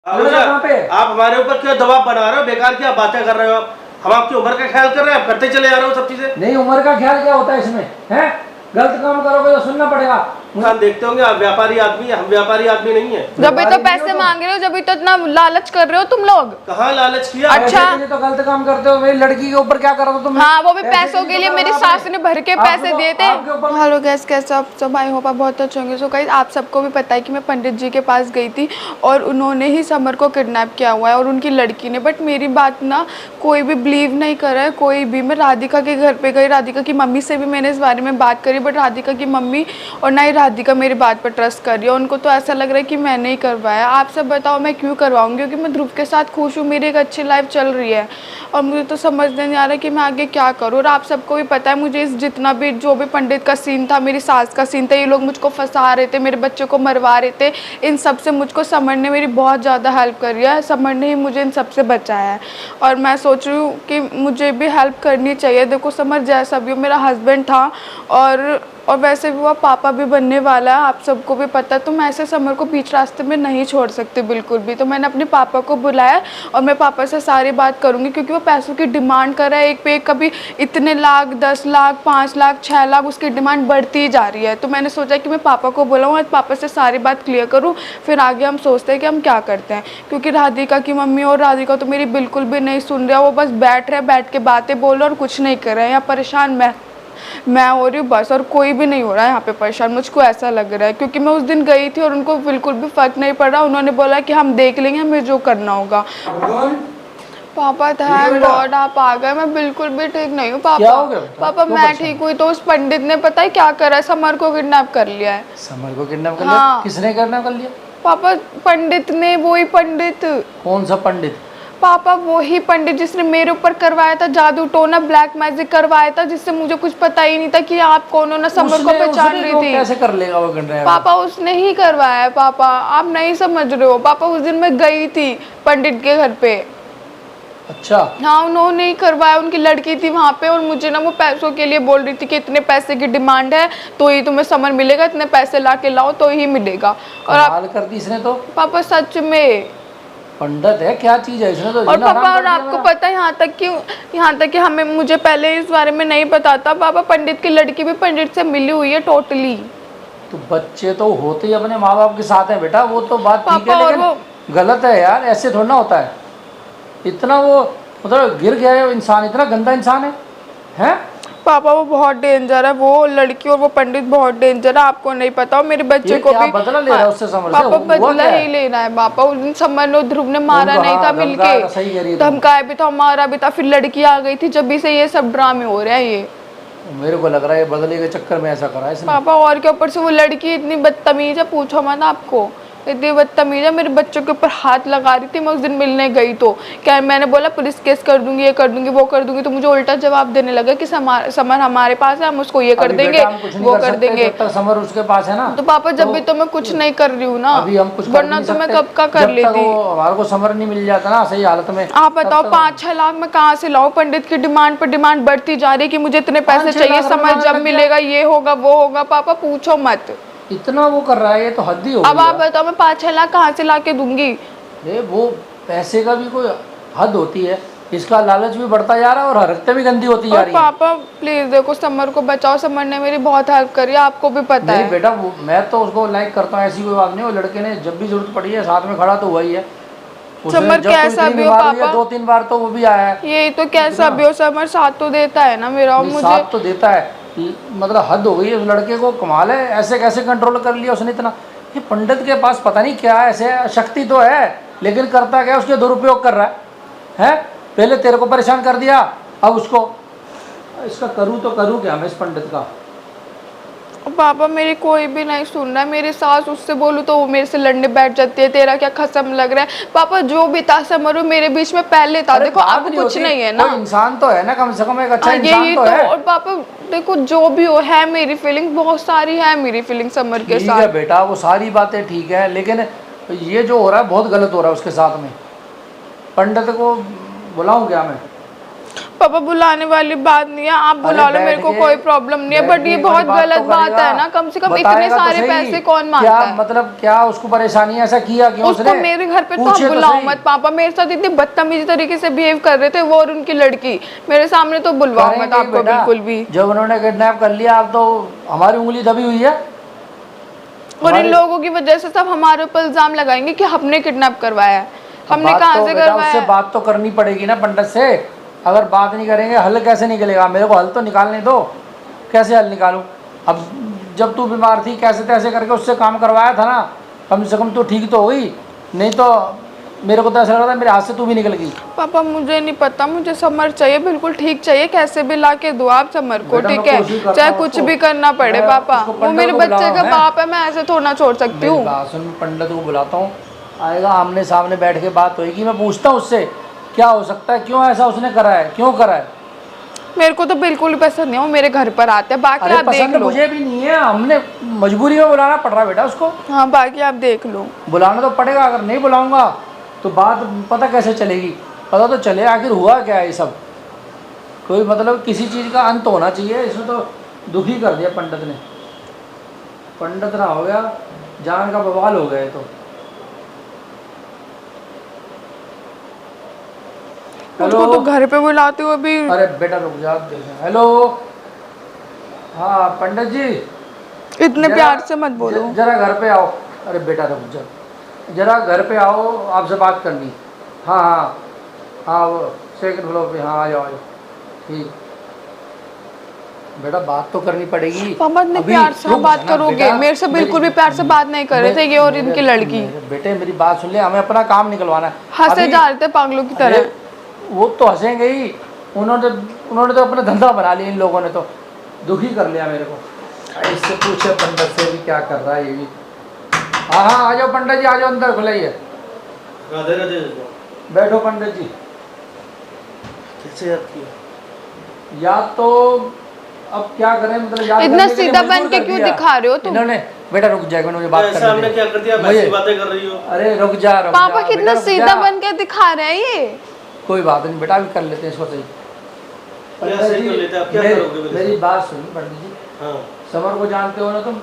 आप हमारे ऊपर क्यों दबाव बना रहे हो? बेकार की आप बातें कर रहे हो। हम आपकी उम्र का ख्याल कर रहे हैं, आप करते चले जा रहे हो सब चीजें। नहीं, उम्र का ख्याल क्या होता है इसमें? है गलत काम करोगे तो सुनना पड़ेगा। हम देखते होंगे आप व्यापारी आदमी है, हम व्यापारी आदमी नहीं है। जब भी तो पैसे मांग रहे हो, जब भी तो इतना लालच कर रहे हो तुम लोग। कहाँ लालच किया? अच्छा, तो गलत काम करते हो। मेरी लड़की के ऊपर क्या करो तुम? हाँ, वो भी पैसों के लिए मेरी सास ने भर के पैसे दिए थे। हेलो गैस, कैसे आप सब? आई होप आप बहुत अच्छे होंगे। सो गाइस, आप सबको भी पता है कि मैं पंडित जी के पास गई थी और उन्होंने ही समर को किडनैप किया हुआ है और उनकी लड़की ने। बट मेरी बात ना कोई भी बिलीव नहीं कर रहा है, कोई भी। मैं राधिका के घर पे गई, राधिका की मम्मी से भी मैंने इस बारे में बात करी, बट राधिका की मम्मी और ना ही राधिका मेरी बात पर ट्रस्ट कर रही है। उनको तो ऐसा लग रहा है कि मैंने ही करवाया। आप सब बताओ मैं क्यों करवाऊंगी? क्योंकि मैं ध्रुव के साथ खुश हूँ, मेरी एक अच्छी लाइफ चल रही है और मुझे तो समझ नहीं आ रहा कि मैं आगे क्या करूँ। और आप सबको भी पता है मुझे इस जितना भी जो भी पंडित का सीन था, मेरी सास का सीन था, ये लोग मुझको फंसा रहे थे, मेरे बच्चों को मरवा रहे थे, इन सब से मुझको समर ने मेरी बहुत ज़्यादा हेल्प करी है। समर ने ही मुझे इन सब से बचाया है और मैं सोच रही हूँ कि मुझे भी हेल्प करनी चाहिए। देखो समर जैसा भी हो मेरा हस्बैंड था और वैसे भी वो पापा भी बनने वाला है, आप सबको भी पता है। तो मैं ऐसे समर को बीच रास्ते में नहीं छोड़ सकती बिल्कुल भी। तो मैंने अपने पापा को बुलाया और मैं पापा से सारी बात करूँगी, क्योंकि वो पैसों की डिमांड कर रहा है एक पे एक। कभी इतने लाख, 10 लाख, 5 लाख, 6 लाख, उसकी डिमांड बढ़ती जा रही है। तो मैंने सोचा कि मैं पापा को बुलाऊँ और पापा से सारी बात क्लियर करूँ, फिर आगे हम सोचते हैं कि हम क्या करते हैं। क्योंकि राधिका की मम्मी और राधिका तो मेरी बिल्कुल भी नहीं सुन रहा, वो बस बैठ रहे, बैठ के बातें बोल रहे और कुछ नहीं कर रहे हैं। यहाँ परेशान मैं हो रही हूँ बस, और कोई भी नहीं हो रहा है यहाँ पे परेशान। मुझको ऐसा लग रहा है क्योंकि मैं उस दिन गई थी और उनको बिल्कुल भी फर्क नहीं पड़ रहा। उन्होंने बोला कि हम देख लेंगे, हमें जो करना होगा। पापा थैंक गॉड आप आ गए। मैं बिल्कुल भी ठीक नहीं हूँ पापा मैं ठीक हुई तो उस पंडित ने पता है क्या करा है, समर को किडनैप कर लिया है। समर को किडनैप कर लिया? किसने किडनैप कर लिया? पापा पंडित ने, वही पंडित। कौन सा पंडित? पापा वही पंडित जिसने मेरे ऊपर करवाया था जादू टोना, ब्लैक मैजिक करवाया था, जिससे मुझे कुछ पता ही नहीं था कि आप कौन हो। ना समर को पहचान रही थी। कैसे कर लेगा वो किडनैप? पापा उसने ही करवाया है पापा, आप नहीं समझ रहे हो पापा। उस दिन मैं गई थी पंडित के घर पे। अच्छा हाँ, उन्होंने ही करवाया, उनकी लड़की थी वहाँ पे और मुझे ना वो पैसों के लिए बोल रही थी कि इतने पैसे की डिमांड है तो ही तुम्हें समर मिलेगा, इतने पैसे ला के लाओ तो ही मिलेगा। और आप कर दी इसने तो। पापा सच में पंडित है, क्या चीज है इसने तो। और पापा और आपको पता है यहाँ तक कि हमें मुझे पहले इस बारे में नहीं पता था पापा, पंडित की लड़की भी पंडित से मिली हुई है टोटली। तो बच्चे तो होते ही अपने माँ बाप के साथ है बेटा, वो तो बात ठीक है, लेकिन वो गलत है यार, ऐसे थोड़ा ना होता है। इतना वो मतलब गिर गया है इंसान, इतना गंदा इंसान है? पापा वो बहुत डेंजर है, वो लड़की और वो पंडित बहुत डेंजर है, आपको नहीं पता। और मेरे बच्चे को भी बदला ले रहा है उससे समर से? पापा बदला ही लेना है पापा। उस दिन समर ने ध्रुव ने मारा नहीं था मिलके, धमकाया भी था, मारा भी था, फिर लड़की आ गई थी, जब भी से ये सब ड्रामे हो रहे हैं। ये मेरे को लग रहा है बदले के चक्कर में ऐसा करा है इसने पापा। और के ऊपर से वो लड़की इतनी बदतमीज है, पूछो मत, आपको इतनी बदतमीज है। मेरे बच्चों के ऊपर हाथ लगा रही थी। मैं उस दिन मिलने गई तो क्या मैंने बोला पुलिस केस कर दूंगी, ये कर दूंगी, वो कर दूंगी, तो मुझे उल्टा जवाब देने लगा कि समर हमारे पास है, हम उसको ये कर देंगे, वो कर देंगे। जब तक समर उसके पास है ना। तो पापा जब भी तो मैं कुछ नहीं कर रही हूँ ना, अभी हम कुछ वरना तो मैं कब का कर लेती। हमारे को समर नहीं मिल जाता ना सही हालत में। आप बताओ 5-6 लाख मैं कहाँ से लाऊं? पंडित की डिमांड पर डिमांड बढ़ती जा रही है कि मुझे इतने पैसे चाहिए, समर जब मिलेगा, ये होगा वो होगा। पापा पूछो मत, इतना वो कर रहा है, ये तो हद ही हो गई। अब आप बताओ मैं 5-6 लाख कहाँ से ला के दूंगी? वो पैसे का भी कोई हद होती है, इसका लालच भी बढ़ता जा रहा है और हरकतें भी गंदी होती जा रही है। पापा प्लीज देखो समर को बचाओ, समर ने मेरी बहुत हेल्प करी है, आपको भी पता है। बेटा मैं तो उसको लाइक करता हूँ, ऐसी कोई बात नहीं। वो लड़के ने जब भी जरूरत पड़ी है साथ में खड़ा तो वही है। समर कैसा भी हो पापा, 2-3 बार तो वो भी आया है। यही तो कैसा भी हो समर साथ तो देता है ना मेरा, मुझे साथ तो देता है। मतलब हद हो गई है उस लड़के को, कमाल है, ऐसे कैसे कंट्रोल कर लिया उसने इतना। ये पंडित के पास पता नहीं क्या ऐसे शक्ति तो है, लेकिन करता क्या, उसके दुरुपयोग कर रहा है। पहले तेरे को परेशान कर दिया, अब उसको। इसका करूँ तो करूँ क्या मैं इस पंडित का? पापा मेरी कोई भी नहीं सुन रहा है। मेरी सास उससे बोलूँ तो वो मेरे से लड़ने बैठ जाती है, तेरा क्या खसम लग रहा है। पापा जो भी था समर मेरे बीच में पहले था, देखो अब कुछ नहीं है ना, इंसान तो है ना, कम से कम एक अच्छा इंसान तो है। और पापा देखो जो भी हो है, मेरी फीलिंग बहुत सारी है, मेरी फीलिंग समर के साथ। बेटा वो सारी बातें ठीक है, लेकिन ये जो हो रहा है बहुत गलत हो रहा है उसके साथ में। पंडित को बुलाऊं क्या मैं? पापा बुलाने वाली बात नहीं है, आप बुला लो, मेरे को कोई प्रॉब्लम नहीं है, बट ये बहुत गलत बात है ना। कम से कम इतने सारे पैसे कौन मांगता है? मतलब क्या उसको परेशानी, ऐसा किया क्यों उसको? मेरे घर पे तो आप बुलाओ मत पापा, मेरे साथ इतनी बदतमीजी तरीके से बिहेव कर रहे थे वो और उनकी लड़की, मेरे सामने तो बुलवाओ मत आपको बिल्कुल भी। जब उन्होंने किडनैप कर लिया आप तो हमारी उंगली दबी हुई है, और इन लोगों की वजह से सब हमारे ऊपर इल्जाम लगाएंगे कि हमने किडनैप करवाया है। हमने कहाँ से करवाया? उससे बात तो करनी पड़ेगी ना पंडित से। अगर बात नहीं करेंगे हल कैसे निकलेगा? मेरे को हल तो निकालने दो। कैसे हल निकालूं? अब जब तू बीमार थी कैसे तैसे करके उससे काम करवाया था ना, कम से कम तो ठीक तो हुई, नहीं तो मेरे को तो ऐसा लग रहा था मेरे हाथ से तू भी निकल गई। पापा मुझे नहीं पता, मुझे समर चाहिए, बिल्कुल ठीक चाहिए, कैसे भी ला के दो आप समर को, ठीक है? चाहे कुछ भी करना पड़े पापा, वो मेरे बच्चे का बाप है, मैं ऐसे थोड़ा छोड़ सकती हूँ। पंडित को बुलाता हूँ, आएगा, आमने सामने बैठ के बात होगी, मैं पूछता हूँ उससे क्या हो सकता है, क्यों ऐसा उसने करा है, क्यों करा है। मेरे को तो बिल्कुल भी पसंद नहीं है, वो मेरे घर पर आते हैं, बाकी आप देख लो। मुझे भी नहीं है, हमने मजबूरी में बुलाना पड़ रहा बेटा उसको। हाँ बाकी आप देख लो। बुलाना तो पड़ेगा, अगर नहीं बुलाऊंगा तो बात पता कैसे चलेगी? पता तो चले आखिर हुआ क्या है ये सब। कोई मतलब किसी चीज़ का अंत होना चाहिए, इसमें तो दुखी कर दिया पंडित ने। पंडित ना हो गया, जान का बवाल हो गया तो। उसको तो घर पे बुलाते हो अभी। अरे बेटा रुक जा, हेलो, हाँ पंडित जी इतने प्यार से मत बोलो। जरा घर पे आओ। अरे बेटा रुक जा, जरा घर पे आओ, आपसे बात करनी। हाँ हाँ हाँ, वो सेकंड फ्लोर पे, हाँ आ जाओ ठीक। बेटा बात तो करनी पड़ेगी। पापा इतने प्यार से बात करोगे? मेरे से बिल्कुल भी प्यार से बात नहीं कर रहे थे ये और इनकी लड़की। बेटे मेरी बात सुन ले, हमें अपना काम निकलवाना है। हंसे जा रहे थे पागलों की तरह। वो तो हंसेंगे ही, उन्होंने तो अपना धंधा बना लिया, इन लोगों ने तो दुखी कर लिया मेरे को। इससे पूछे पंडित से भी क्या कर रहा है ये भी। हाँ हाँ आ जाओ पंडित जी, आ जाओ अंदर, खुलाइए। राधे राधे। बैठो पंडित जी। कैसे याद किया? याद तो अब क्या करें, मतलब याद इतना सीधा बन के क्यों दिखा रहे हो तुम? इन्होंने, बेटा रुक जाएगा, मुझे बात करने दे। हमने क्या कर दिया? ऐसी बातें कर रही हो। अरे रुक जा पापा कितना सीधा बन के दिखा रहे हैं ये। कोई बात नहीं बेटा, अभी कर लेते हैं इसको सही। सही कर लेते हैं, आप क्या करोगे? मेरी बात सुनिए पंडित जी। हाँ। समर को जानते हो ना तुम?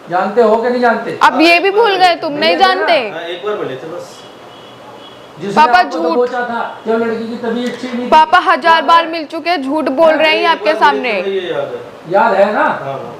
जानते हो कि नहीं जानते? अब ये भी भूल गए तुम? नहीं जानते? एक बार मिले थे बस। पापा झूठ था जब लड़की की तबीयत ठीक नहीं। पापा 1000 बार मिल चुके हैं, झूठ बोल रहे हैं आपके सामने। याद है ना? हाँ।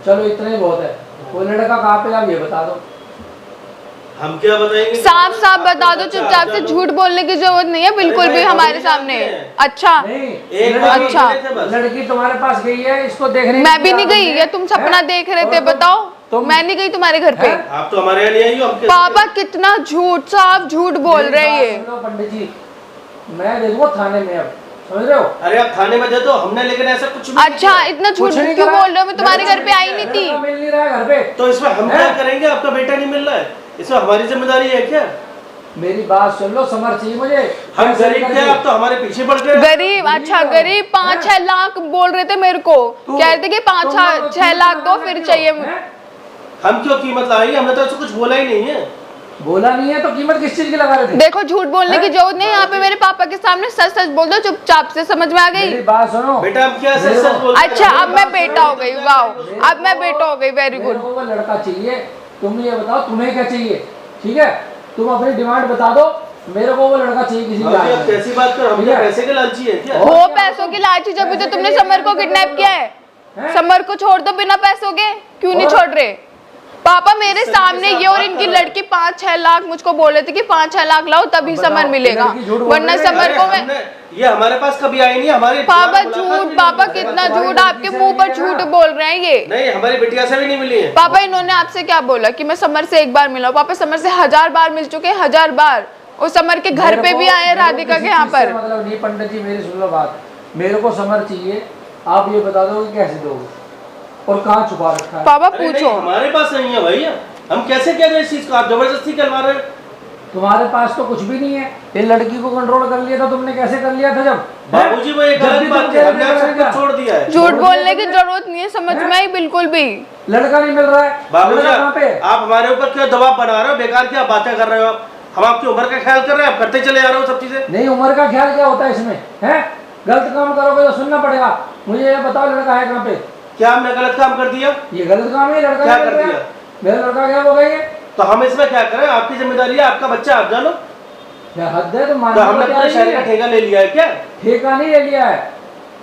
चलो इतना ही बहुत है। वो लड़का कहाँ पे, आप ये बता दो। हम क्या बताएंगे? साफ साफ बता दो, चुपचाप से, झूठ बोलने की जरूरत नहीं है बिल्कुल भी हमारे सामने। अच्छा अच्छा, लड़की तुम्हारे पास गई है इसको देखने? मैं भी नहीं गई, या तुम सपना देख रहे थे? बताओ, मैं नहीं गई तुम्हारे घर पे। आप तो हमारे यहाँ नहीं आई हो। पापा कितना झूठ, साफ झूठ बोल रहे हैं। पंडित जी मैं देखो थाने में, अब समझ रहे हो? अरे आप थाने में दे दो, हमने लेकिन ऐसा कुछ भी अच्छा इतना झूठ क्यों बोल रहे हो? मैं तुम्हारे घर पे आई नहीं थी। मिल नहीं रहा है घर पे, तो इसमें हम क्या करेंगे? आपका बेटा नहीं मिल रहा है, इसमें हमारी जिम्मेदारी है क्या? मेरी बात सुन लो, समर चाहिए मुझे। हम गरीब थे, आप तो हमारे पीछे पड़ गए। गरीब? अच्छा गरीब 5-6 लाख बोल रहे थे मेरे को, कह रहे थे कि 5-6 लाख दो फिर चाहिए। हम क्यों कीमत लगाएंगे? हमने तो ऐसा कुछ बोला ही नहीं है। बोला नहीं है तो कीमत किस चीज की लगा रहे थे? देखो झूठ बोलने की जरूरत नहीं है यहाँ पे, मेरे पापा के सामने सच सच बोल दो चुपचाप से, समझ में आ गई? मेरी बात सुनो बेटा, हम क्या सच सच बोल रहे हैं? अच्छा अब मैं बेटा हो गई, वाओ, अब मैं बेटा हो गई, वेरी गुड। वो लड़का चाहिए, तुम ये बताओ तुम्हें क्या चाहिए, ठीक है? तुम अपनी डिमांड बता दो, मेरे को वो लड़का चाहिए किसी भी। कैसी बात कर, हम क्या पैसे के लालची है क्या? वो पैसों की लालची, जब भी तो तुमने समर को किडनैप किया है। समर को छोड़ दो बिना पैसों के, क्यों नहीं छोड़ रहे? पापा मेरे सामने ये और इनकी लड़की 5-6 लाख मुझको बोल रहे थे कि 5-6 लाख लाओ तभी समर मिलेगा, वरना समर को मैं। ये हमारे पास कभी आई नहीं, हमारे पापा झूठ, पापा कितना झूठ, आपके मुंह पर झूठ बोल रहे हैं ये। नहीं, हमारी बिटिया से भी नहीं मिली है। पापा इन्होंने आपसे क्या बोला कि मैं समर से एक बार मिला? पापा समर से 1000 बार मिल चुके हैं, 1000 बार। और समर के घर पे भी आए राधिका के यहाँ पर। मतलब नहीं पंडित जी मेरी सुन लो बात, मेरे को समर चाहिए, आप ये बता दो कि कैसे दोगे और कहाँ छुपा रखा है? पापा पूछो। हमारे पास नहीं है भैया, हम कैसे कह रहे हैं इस चीज को? आप जबरदस्ती करवा रहे हो। तुम्हारे पास तो कुछ भी नहीं है, ये लड़की को कंट्रोल कर लिया था तुमने, कैसे कर लिया था? जब बाबूजी वो एक गलत बात है, हमने आप सब कुछ छोड़ दिया है। झूठ बोलने की जरूरत नहीं है, समझ में आई बिल्कुल भी। लड़का नहीं मिल रहा है बाबूजी, आप हमारे ऊपर क्यों दबाव बना रहे हो? बेकार क्या बातें कर रहे हो? हम आपकी उम्र का ख्याल कर रहे हैं, आप करते चले आ रहे हो सब चीजें। नहीं, उम्र का ख्याल क्या होता है इसमें, है? गलत काम करोगे तो सुनना पड़ेगा। मुझे ये बताओ, लड़का है कहाँ पे? क्या हमने गलत काम कर दिया? ये गलत काम है, लड़का क्या नहीं कर कर रहा। दिया? मेरा लड़का क्या हो गया ये? तो हम इसमें क्या करें? आपकी जिम्मेदारी है, आपका बच्चा आप जानो। क्या हद है? तो तो मानने हमने को पूरे तैयार शहर का नहीं है। ठेका ले लिया है क्या? ठेका नहीं ले लिया है,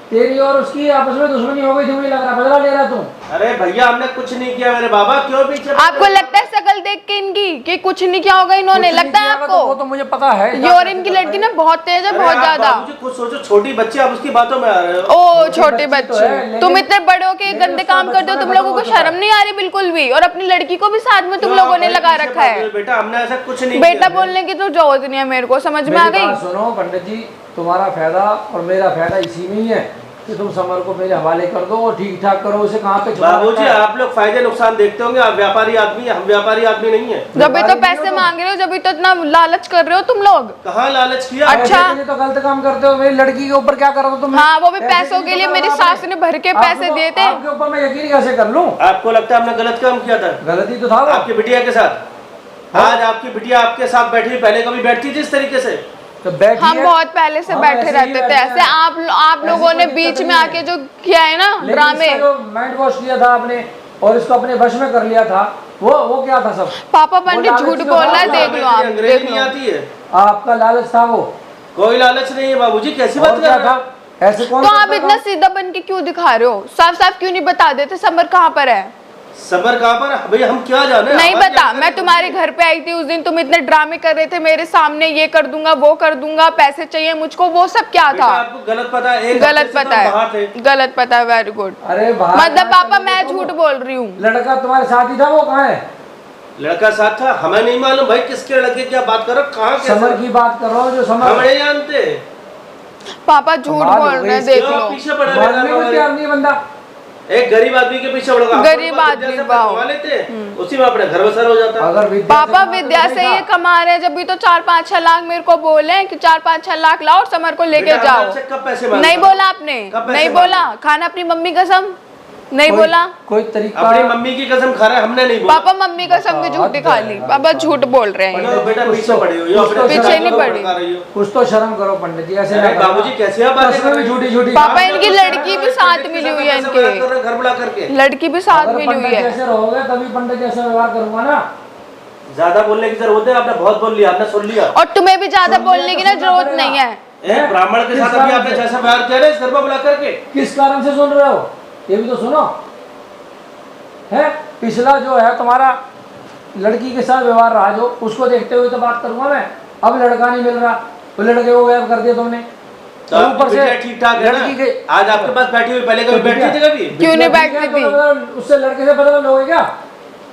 तेरी और उसकी आपस में दुश्मनी हो गई थी, मुझे लग रहा बदला ले रहा तू। अरे भैया हमने कुछ नहीं किया मेरे बाबा, क्यों पीछे पड़ आपको रहे हो? लगता है शकल देख के इनकी कि कुछ नहीं किया होगा इन्होंने? कुछ नहीं लगता है किया होगा तो वो आपको? तो मुझे पता है। ये और इनकी लड़की ना बहुत तेज है, अरे बहुत आप ज्यादा। बाबूजी कुछ सोचो, छोटी बच्ची आप उसकी बातों में आ रहे हो। ओ छोटी छोटे बच्ची तो बच्चे, है, लेकिन- तुम इतने बड़े हो के लेकिन गंदे उसका काम करते हो, बचपन तुम में लोगों को खत्म हो शर्म चुका नहीं आ रही बिल्कुल भी? और अपनी लड़की को भी साथ में तुम क्यों लोगों आप ने भाई लगा पीछे रखा पड़ रहे हो? है। बेटा हमने ऐसा कुछ नहीं बेटा किया। बोलने की तो जरूरत नहीं है, मेरे को समझ में आ मेरी गई। बात सुनो पंडित जी, तुम्हारा फायदा और मेरा फायदा इसी में ही है कि तुम समर को मेरे हवाले कर दो और ठीक ठाक करो उसे। कहाँ पे छुपा बाबूजी रखा है? आप लोग फायदे नुकसान देखते होंगे, आप व्यापारी आदमी हैं, हम व्यापारी आदमी नहीं है। जब भी तो व्यापारी पैसे नहीं हो मांग रहे हो, जब भी तो इतना लालच कर रहे हो तुम लोग। कहाँ लालच किया? अच्छा। पैसे के लिए तो गलत काम करते हो। मेरी लड़की के ऊपर क्या करा था तुमने? हाँ, वो भी पैसे पैसों की के तो लिए करा मेरी था सास आपने। ने भर के पैसे दिए थे। आपके ऊपर मैं यकीन कैसे कर लूं? आपको लगता है हमने गलत काम किया था? गलती तो था वो। आपकी बिटिया के साथ। आज आपकी बिटिया आपके साथ बैठी, पहले कभी बैठती थी इस तरीके से? तो बैठी हम है। बहुत पहले से हम बैठे ऐसे ही रहते थे बैठे ऐसे। हैं। आप ऐसी लोगों कोई ने दिक्कत बीच में नहीं आके है। जो किया है ना लेकिन ड्रामे। इसका जो माइंड वॉश किया था आपने और इसको अपने वश में कर लिया था, वो क्या था सब? पापा वो पंडित लालच झूठ में बोल रहा है, था। देख लो आप, अंग्रेजी देख नहीं लो। आती है? आपका लालच था वो। कोई लालच नहीं है बाबूजी, कैसी बात और कर क्या रहे हो? था? ऐसे कौन तो आप करता इतना था? सीधा बन के क्यों दिखा रहे हो? साफ साफ क्यों नहीं बता देते समर कहाँ पर है? सबर कहाँ पर? भाई हम क्या जाने? नहीं हमारी बता। जानकारी मैं तुम्हारे घर पे आई थी उस दिन, तुम इतने ड्रामे कर रहे थे मेरे सामने, ये कर दूंगा वो कर दूंगा, पैसे चाहिए मुझको, वो सब क्या बेटा, था? आपको गलत पता है। एक गलत हफ्ते से पता तो हम बाहर थे। है, गलत पता है। Very good. अरे बाहर मतलब कहाँ पापा चले मैं गए झूठ तुम? बोल रही हूँ? लड़का तुम्हारे साथ ही था, वो कहाँ है? लड़का साथ था, हमें नहीं मालूम भाई किसके लड़के क्या बात करो, कहाँ समर कैसे? की बात कर रहा हूँ, जो हम समर नहीं जानते। पापा झूठ कमाल हो बोल गई रहे हैं, इसकी। देख क्यों लो। पीछे पड़े मानने को हुए तैयार नहीं है बंदा। एक गरीब आदमी के पीछे पड़ेगा। गरीब आदमी, वाओ। कमा लेते उसी में अपने घर बसर हो जाता। अगर विद्या पापा से विद्या कमाते से तो ये नहीं था। कमा रहे हैं, जब भी तो 4-5-6 लाख मेरे को बोले कि 4-5-6 लाख लाओ और समर को लेके बेटा, जाओ। हमने आपसे कब पैसे मांगे? नहीं बोला आपने, कब पैसे नहीं मांगे? बोला। खाना अपनी मम्मी कसम नहीं कोई- बोला। कोई तरीका अपनी मम्मी की कसम खा रहे हैं, हमने नहीं बोला। पापा मम्मी कसम भी झूठी खा ली। पापा झूठ बोल रहे हैं। लो बेटा कुछ पीछे तो- पड़ी हुई हो, कुछ अपने तो पीछे शराब नहीं को पड़ी। भड़का रही हो। कुछ तो शर्म करो पंडित जी, ऐसे अरे ना करो। बाबूजी कैसी आप बातें कर रहे हो? झूठी झूठी पापा इनकी लड़की भी साथ मिली हुई है, इनके घर बुला करके लड़की भी साथ अगर मिली हुई पंडित है। जैसे रहोगे तभी पंडित जैसे व्यवहार करूंगा ना। ज्यादा बोलने की जरूरत है, आपने बहुत बोल लिया, आपने सुन लिया। और तुम्हें भी ज्यादा सुनने बोलने की तो ना सुनना जरूरत पड़ेगा। नहीं है। ए, ब्राह्मण के किस साथ अभी कारण आपने से? जैसा व्यवहार किया ना इस घर पर बुला करके, किस कारण से सुन रहे हो? ये भी तो सुनो। है पिछला जो है तुम्हारा लड़की के साथ व्यवहार रहा, जो उसको देखते हुए तो बात करूंगा मैं। अब लड़का नहीं मिल रहा, तो लड़के को गायब कर दिया तुमने। तो और आपकी ऊपर से बिटिया ठीक ठाक है लड़की ना? के आज आपके पास बैठी हुई, पहले कभी बैठी थी कभी? क्यों नहीं बिटिया ठीक बैठती है, थी? तो मतलब उससे लड़के से बदला लोगे क्या?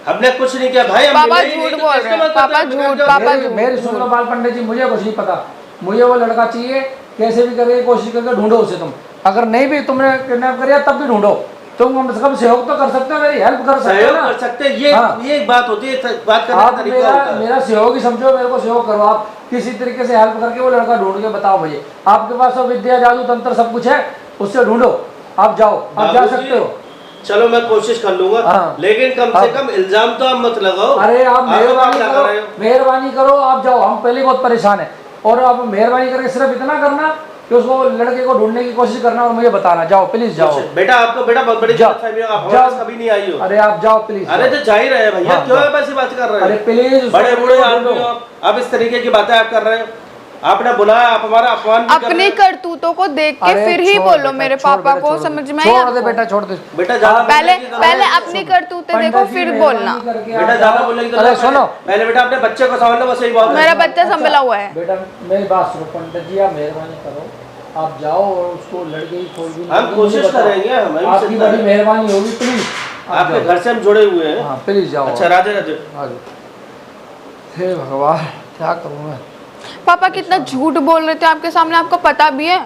हमने कुछ नहीं किया भाई। हम पापा मिले ही नहीं, झूठ तो बोल कैसे रहे हैं, बात करते पापा हैं? झूठ, बिना पापा जाने? मेरी सुन लो बाल पंडित जी, मुझे कुछ नहीं पता। मुझे वो लड़का चाहिए, कैसे भी करके कोशिश करके ढूंढो उसे तुम। अगर नहीं भी तुमने किडनैप कर लिया तब भी ढूंढो। तुम कम से कम सहयोग तो कर सकते हो, मेरी हेल्प कर सकते हो सहयोग ना। कर सकते हैं, ये हाँ। ये एक बात होती है, बात करने आप का तरीका मेरा होता है। मेरा सहयोग ही समझो, मेरे को सहयोग करो। आप किसी तरीके से हेल्प करके वो लड़का ढूंढ के बताओ मुझे। आपके पास तो विद्या जादू तंत्र सब कुछ है, उससे ढूंढो। आप जाओ, आप जा बाबूजी, सकते हो। चलो मैं कोशिश कर लूंगा, हाँ। लेकिन कम से कम इल्जाम तो आप मत लगाओ। अरे आप मेहरबानी लगा करो, रहे हो। मेहरबानी करो, आप जाओ। हम पहले ही बहुत परेशान है, और आप मेहरबानी करके सिर्फ इतना करना कि उसको लड़के को ढूंढने की कोशिश करना और मुझे बताना। जाओ प्लीज जाओ। बेटा आपको बेटा बहुत बड़ी जाओ, गलतफहमी है, आप हमारे जाओ। पास कभी नहीं आई हो। अरे आप जाओ प्लीज। अरे तो जा ही रहे हैं भैया, हाँ, क्यों जाओ। आप ऐसी बात कर रहे अरे हैं? प्लीज बड़े बूढ़े आदमी हो आप, इस तरीके की बातें आप कर रहे हो। आपने बुलाया, आप हमारा अपमान भी कर रहे अपनी हैं। करतूतों को देख के अरे फिर ही छोड़ बोलो बेटा, मेरे छोड़ पापा बेटा, को। छोड़ दे। समझ में आई छोड़ दे आपको? बेटा, छोड़ दे। बेटा ज्यादा पहले बोलने की जरूरत पहले नहीं है। अपनी करतूतें देखो पंडित जी, फिर मेहरबानी बोलना। करके आप बेटा जाओ। ज्यादा बोलने की अरे जरूरत सुनो, नहीं है। पहले बेटा अपने बच्चे को संभालना, बस यही बात है। मेरा बच्चा संभला हुआ है। बेटा मेरी बात सुनो पंडित जी, आप मेहरबानी करो, आप जाओ और उसको लड़के की खोज भी हम कोशिश करेंगे, हमें भी आपकी चिंता बड़ी है। मेहरबानी होगी, प्लीज आपके घर से हम जुड़े हुए हैं। हाँ प्लीज जाओ। अच्छा राधे राधे। आगे। हे भगवान, क्या करूँ मैं? पापा कितना झूठ बोल रहे थे आपके सामने, आपको पता भी है?